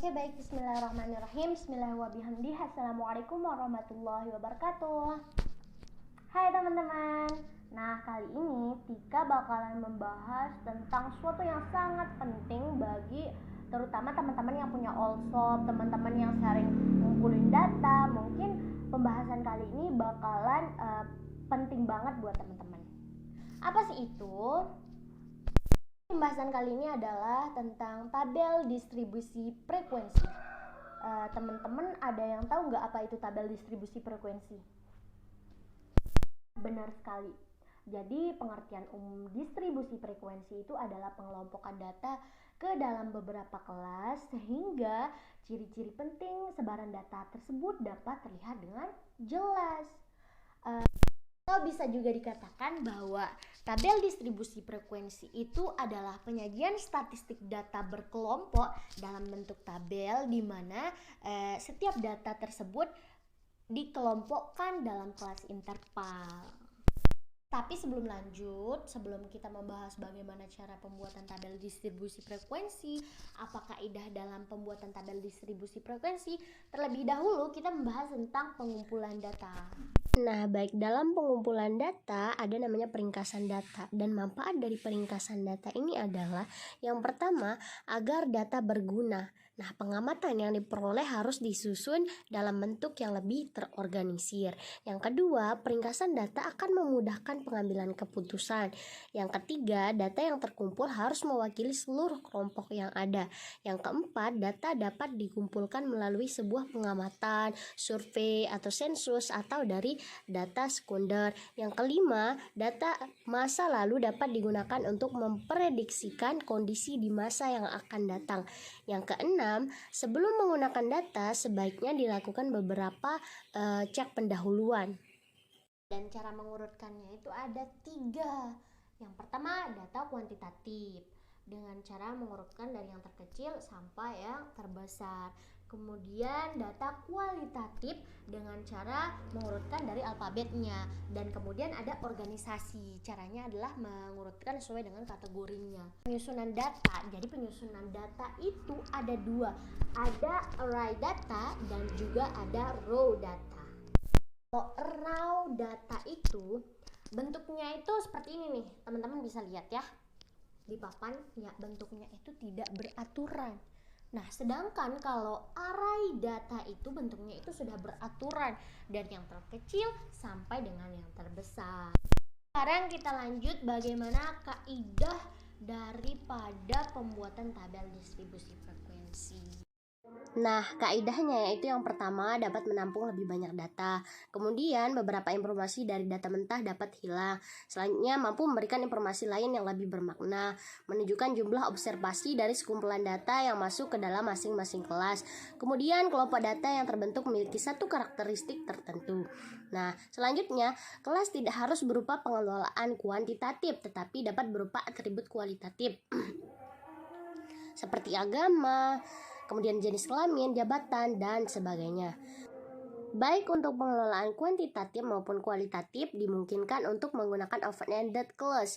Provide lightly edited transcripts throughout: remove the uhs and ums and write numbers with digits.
Oke, baik, bismillahirrahmanirrahim. Bismillahirrahmanirrahim. Assalamualaikum warahmatullahi wabarakatuh. Hai teman-teman. Nah, kali ini Tika bakalan membahas tentang suatu yang sangat penting bagi terutama teman-teman yang punya all-shop, teman-teman yang sering ngumpulin data. Mungkin pembahasan kali ini bakalan penting banget buat teman-teman. Apa sih itu? Pembahasan kali ini adalah tentang tabel distribusi frekuensi. Teman-teman ada yang tahu nggak apa itu tabel distribusi frekuensi? Benar sekali. Jadi pengertian umum distribusi frekuensi itu adalah pengelompokan data ke dalam beberapa kelas sehingga ciri-ciri penting sebaran data tersebut dapat terlihat dengan jelas. Atau bisa juga dikatakan bahwa tabel distribusi frekuensi itu adalah penyajian statistik data berkelompok dalam bentuk tabel di mana setiap data tersebut dikelompokkan dalam kelas interval. Tapi sebelum lanjut, sebelum kita membahas bagaimana cara pembuatan tabel distribusi frekuensi, apa kaidah dalam pembuatan tabel distribusi frekuensi, terlebih dahulu kita membahas tentang pengumpulan data. Nah, baik, dalam pengumpulan data ada namanya peringkasan data, dan manfaat dari peringkasan data ini adalah yang pertama, agar data berguna. Nah, pengamatan yang diperoleh harus disusun dalam bentuk yang lebih terorganisir. Yang kedua, peringkasan data akan memudahkan pengambilan keputusan. Yang ketiga, data yang terkumpul harus mewakili seluruh kelompok yang ada. Yang keempat, data dapat dikumpulkan melalui sebuah pengamatan, survei atau sensus atau dari data sekunder. Yang kelima, data masa lalu dapat digunakan untuk memprediksikan kondisi di masa yang akan datang. Yang keenam, sebelum menggunakan data sebaiknya dilakukan beberapa cek pendahuluan. Dan cara mengurutkannya itu ada 3. Yang pertama, data kuantitatif dengan cara mengurutkan dari yang terkecil sampai yang terbesar. Kemudian data kualitatif dengan cara mengurutkan dari alfabetnya. Dan kemudian ada organisasi. Caranya adalah mengurutkan sesuai dengan kategorinya. Penyusunan data. Jadi penyusunan data itu ada 2. Ada array data dan juga ada row data. Kalau raw data itu bentuknya itu seperti ini nih, teman-teman bisa lihat ya di papan ya, bentuknya itu tidak beraturan. Nah, sedangkan kalau array data itu bentuknya itu sudah beraturan dari yang terkecil sampai dengan yang terbesar. Sekarang kita lanjut bagaimana kaidah daripada pembuatan tabel distribusi frekuensi. Nah, kaidahnya yaitu yang pertama dapat menampung lebih banyak data. Kemudian beberapa informasi dari data mentah dapat hilang. Selanjutnya mampu memberikan informasi lain yang lebih bermakna, menunjukkan jumlah observasi dari sekumpulan data yang masuk ke dalam masing-masing kelas. Kemudian kelompok data yang terbentuk memiliki satu karakteristik tertentu. Nah, selanjutnya kelas tidak harus berupa pengelolaan kuantitatif, tetapi dapat berupa atribut kualitatif seperti agama, kemudian jenis kelamin, jabatan, dan sebagainya. Baik untuk pengelolaan kuantitatif maupun kualitatif dimungkinkan untuk menggunakan open-ended clause.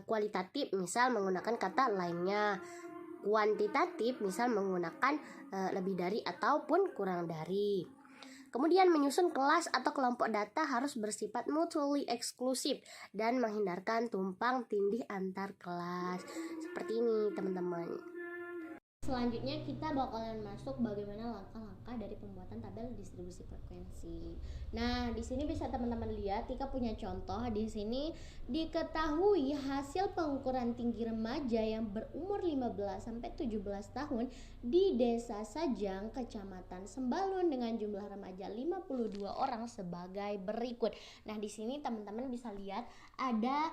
Kualitatif misal menggunakan kata lainnya, kuantitatif misal menggunakan lebih dari ataupun kurang dari. Kemudian menyusun kelas atau kelompok data harus bersifat mutually eksklusif dan menghindarkan tumpang tindih antar kelas. Seperti ini teman-teman. Selanjutnya kita bakalan masuk bagaimana langkah-langkah dari pembuatan tabel distribusi frekuensi. Nah, di sini bisa teman-teman lihat, Tika punya contoh. Di sini diketahui hasil pengukuran tinggi remaja yang berumur 15 sampai 17 tahun di Desa Sajang, Kecamatan Sembalun dengan jumlah remaja 52 orang sebagai berikut. Nah, di sini teman-teman bisa lihat ada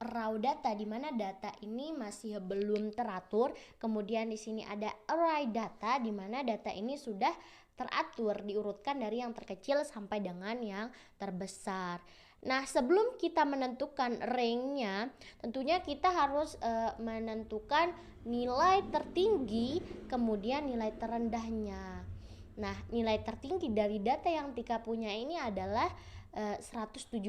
raw data di mana data ini masih belum teratur. Kemudian di sini ada array data di mana data ini sudah teratur, diurutkan dari yang terkecil sampai dengan yang terbesar. Nah, sebelum kita menentukan rank-nya, tentunya kita harus menentukan nilai tertinggi, kemudian nilai terendahnya. Nah, nilai tertinggi dari data yang Tika punya ini adalah 170,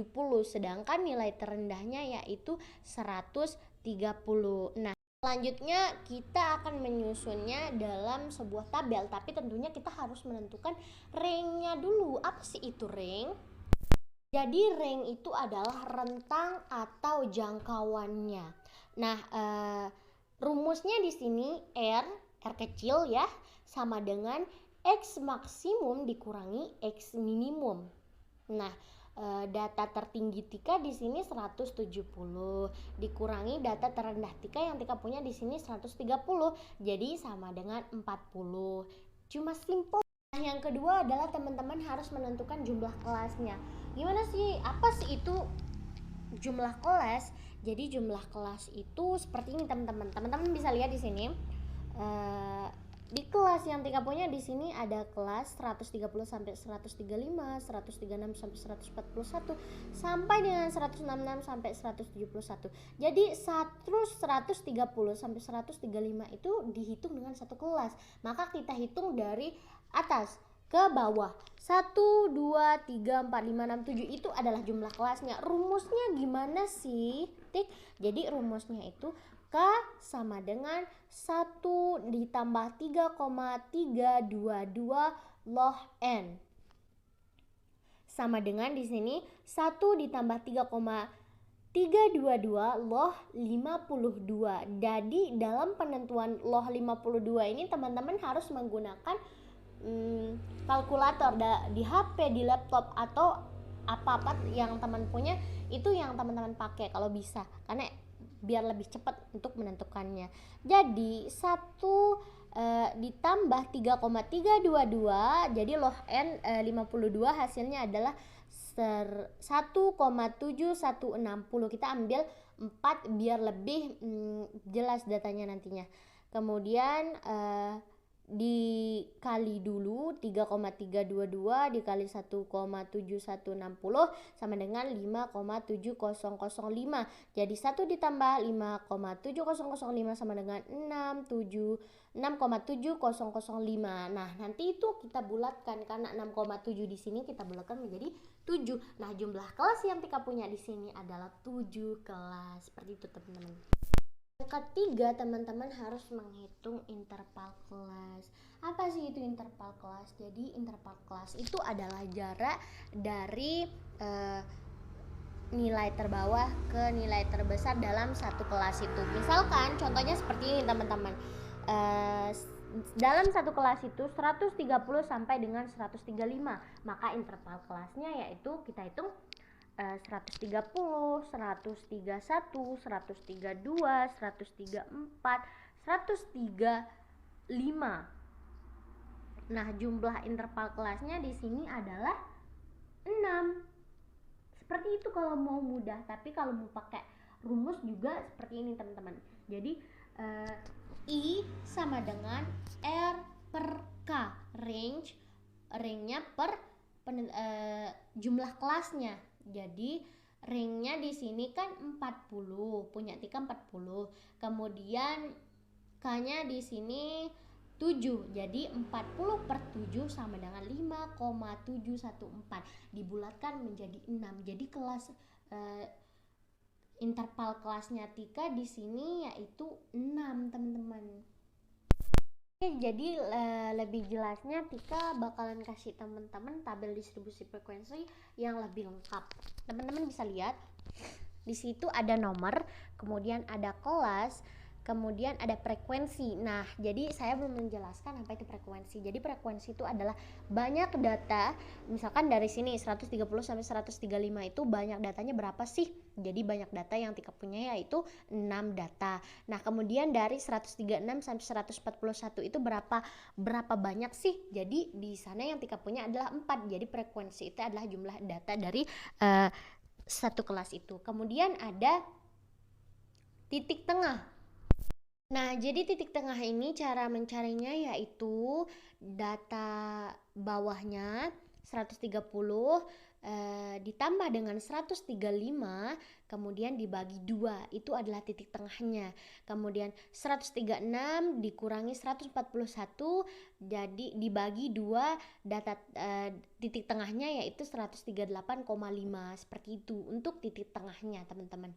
sedangkan nilai terendahnya yaitu 130. Nah, Selanjutnya kita akan menyusunnya dalam sebuah tabel, tapi tentunya kita harus menentukan range-nya dulu. Apa sih itu range? Jadi range itu adalah rentang atau jangkauannya. Nah, rumusnya di sini R kecil ya, sama dengan X maksimum dikurangi X minimum. Nah, data tertinggi Tika di sini 170 dikurangi data terendah Tika yang Tika punya di sini 130, jadi sama dengan 40. Cuma simple. Nah, yang kedua adalah teman-teman harus menentukan jumlah kelasnya. Gimana sih? Apa sih itu jumlah kelas? Jadi jumlah kelas itu seperti ini teman-teman. Teman-teman bisa lihat di sini. Di kelas yang Tika punya di sini ada kelas 130 sampai 135, 136 sampai 141 sampai dengan 166 sampai 171. Jadi 130 sampai 135 itu dihitung dengan satu kelas. Maka kita hitung dari atas ke bawah. 1 2 3 4 5 6 7 itu adalah jumlah kelasnya. Rumusnya gimana sih? Tik. Jadi rumusnya itu K sama dengan 1 ditambah 3,322 log N. Sama dengan di sini 1 ditambah 3,322 log 52. Jadi dalam penentuan log 52 ini teman-teman harus menggunakan kalkulator di HP, di laptop, atau apa-apa yang teman punya itu yang teman-teman pakai kalau bisa, karena biar lebih cepat untuk menentukannya. Jadi 1 ditambah 3,322, jadi log N 52 hasilnya adalah 1,7160. Kita ambil 4 biar lebih jelas datanya nantinya. Kemudian dikali dulu 3,322 dikali 1,7160 sama dengan 5,7005. Jadi 1 ditambah 5,7005 sama dengan 6,7005. Nah, nanti itu kita bulatkan karena 6,7 di sini kita bulatkan menjadi 7. Nah, jumlah kelas yang Tika punya di sini adalah 7 kelas. Seperti itu, teman-teman. Yang ketiga, teman-teman harus menghitung interval kelas. Apa sih itu interval kelas? Jadi interval kelas itu adalah jarak dari nilai terbawah ke nilai terbesar dalam satu kelas itu. Misalkan contohnya seperti ini teman-teman. Dalam satu kelas itu 130 sampai dengan 135. Maka interval kelasnya yaitu kita hitung 130, 131, 132, 134, 135. Nah, jumlah interval kelasnya di sini adalah 6. Seperti itu kalau mau mudah, tapi kalau mau pakai rumus juga seperti ini, teman-teman. Jadi I sama dengan R per K, range-nya per jumlah kelasnya. Jadi ringnya di sini kan 40, punya Tika 40. Kemudian K-nya di sini 7. Jadi 40 per 7 sama dengan 5,714. Dibulatkan menjadi 6. Jadi kelas interval kelasnya Tika di sini yaitu 6, teman-teman. Jadi lebih jelasnya Tika bakalan kasih teman-teman tabel distribusi frekuensi yang lebih lengkap. Teman-teman bisa lihat di situ ada nomor, kemudian ada kelas, kemudian ada frekuensi. Nah, jadi saya belum menjelaskan apa itu frekuensi. Jadi frekuensi itu adalah banyak data. Misalkan dari sini 130 sampai 135 itu banyak datanya berapa sih? Jadi banyak data yang Tika punya yaitu 6 data. Nah, kemudian dari 136 sampai 141 itu berapa banyak sih? Jadi di sana yang Tika punya adalah 4. Jadi frekuensi itu adalah jumlah data dari satu kelas itu. Kemudian ada titik tengah. Nah, jadi titik tengah ini cara mencarinya yaitu data bawahnya 130 ditambah dengan 135 kemudian dibagi 2, itu adalah titik tengahnya. Kemudian 136 dikurangi 141 jadi dibagi 2, data titik tengahnya yaitu 138,5. Seperti itu untuk titik tengahnya, teman-teman.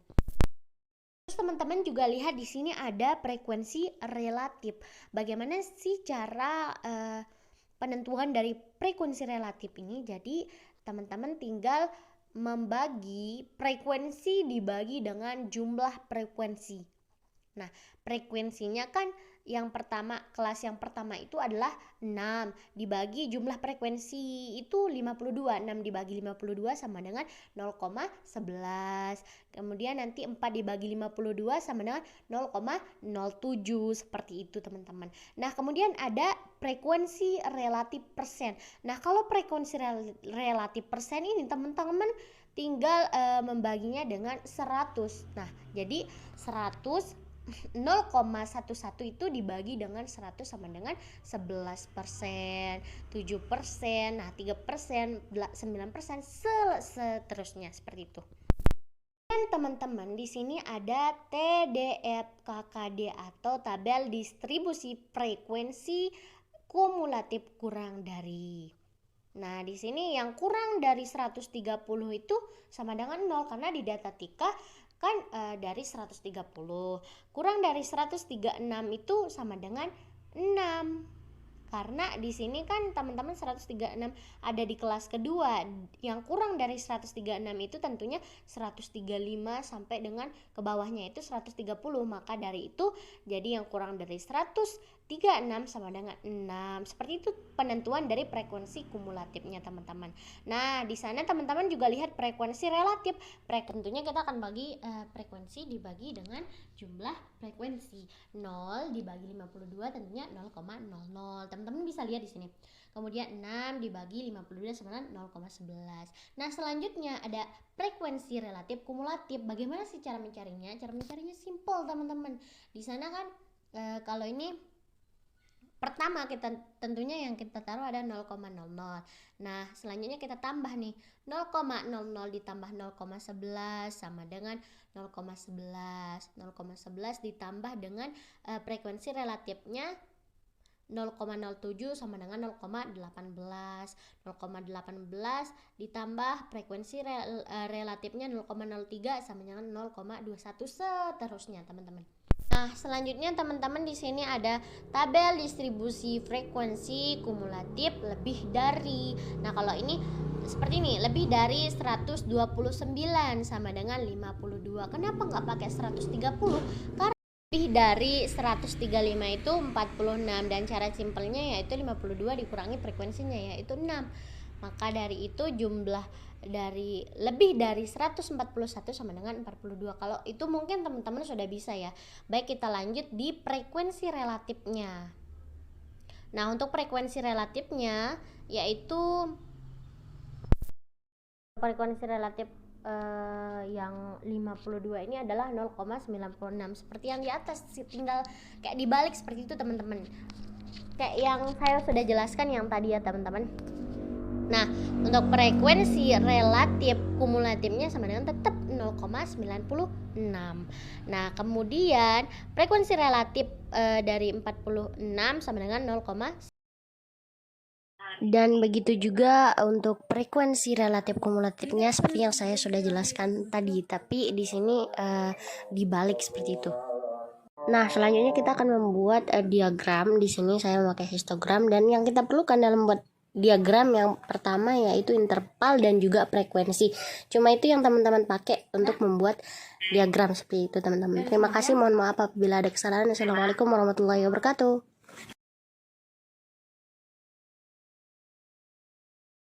teman-teman juga lihat di sini ada frekuensi relatif. Bagaimana sih cara penentuan dari frekuensi relatif ini? Jadi teman-teman tinggal membagi frekuensi dibagi dengan jumlah frekuensi. Nah, frekuensinya kan kelas yang pertama itu adalah 6 dibagi jumlah frekuensi itu 52. 6 dibagi 52 sama dengan 0,11. Kemudian nanti 4 dibagi 52 sama dengan 0,07, seperti itu teman-teman. Nah, kemudian ada frekuensi relatif persen. Nah, kalau frekuensi relatif persen ini teman-teman tinggal membaginya dengan 100. Nah, jadi 100 0,11 itu dibagi dengan 100 sama dengan 11%, 7%, nah 3%, 9%, seterusnya seperti itu. Dan teman-teman di sini ada TDF-KKD atau tabel distribusi frekuensi kumulatif kurang dari. Nah, di sini yang kurang dari 130 itu sama dengan 0 karena di data Tika kan dari 130. Kurang dari 136 itu sama dengan 6. Karena di sini kan teman-teman 136 ada di kelas kedua. Yang kurang dari 136 itu tentunya 135 sampai dengan ke bawahnya itu 130. Maka dari itu jadi yang kurang dari 136 sama dengan 6. Seperti itu penentuan dari frekuensi kumulatifnya teman-teman. Nah, di sana teman-teman juga lihat frekuensi relatif. Tentunya kita akan bagi frekuensi dibagi dengan jumlah frekuensi. 0 dibagi 52 tentunya 0,00. Teman-teman bisa lihat di sini. Kemudian 6 dibagi 52 sama dengan 0,11. Nah, selanjutnya ada frekuensi relatif kumulatif. Bagaimana sih cara mencarinya? Cara mencarinya simple, teman-teman. Di sana kan kalau ini pertama kita tentunya yang kita taruh ada 0,00. Nah, selanjutnya kita tambah nih. 0,00 ditambah 0,11 sama dengan 0,11. 0,11 ditambah dengan frekuensi relatifnya 0,07 sama dengan 0,18. 0,18 ditambah frekuensi relatifnya 0,03 sama dengan 0,21, seterusnya teman-teman. Nah, selanjutnya teman-teman di sini ada tabel distribusi frekuensi kumulatif lebih dari. Nah, kalau ini seperti ini, lebih dari 129 sama dengan 52. Kenapa nggak pakai 130? Karena lebih dari 135 itu 46 dan cara simpelnya yaitu 52 dikurangi frekuensinya yaitu 6. Maka dari itu jumlah dari lebih dari 141 sama dengan 42. Kalau itu mungkin teman-teman sudah bisa ya. Baik, kita lanjut di frekuensi relatifnya. Nah, untuk frekuensi relatifnya yaitu frekuensi relatif yang 52 ini adalah 0,96 seperti yang di atas, tinggal kayak dibalik seperti itu teman-teman, kayak yang saya sudah jelaskan yang tadi ya teman-teman. Nah, untuk frekuensi relatif kumulatifnya sama dengan tetap 0,96. Nah, kemudian frekuensi relatif dari 46 sama dengan 0, dan begitu juga untuk frekuensi relatif kumulatifnya seperti yang saya sudah jelaskan tadi, tapi di sini dibalik seperti itu. Nah, selanjutnya kita akan membuat diagram. Di sini saya memakai histogram dan yang kita perlukan dalam membuat diagram yang pertama yaitu interval dan juga frekuensi. Cuma itu yang teman-teman pakai untuk membuat diagram seperti itu, teman-teman. Terima kasih, mohon maaf apabila ada kesalahan. Assalamualaikum warahmatullahi wabarakatuh.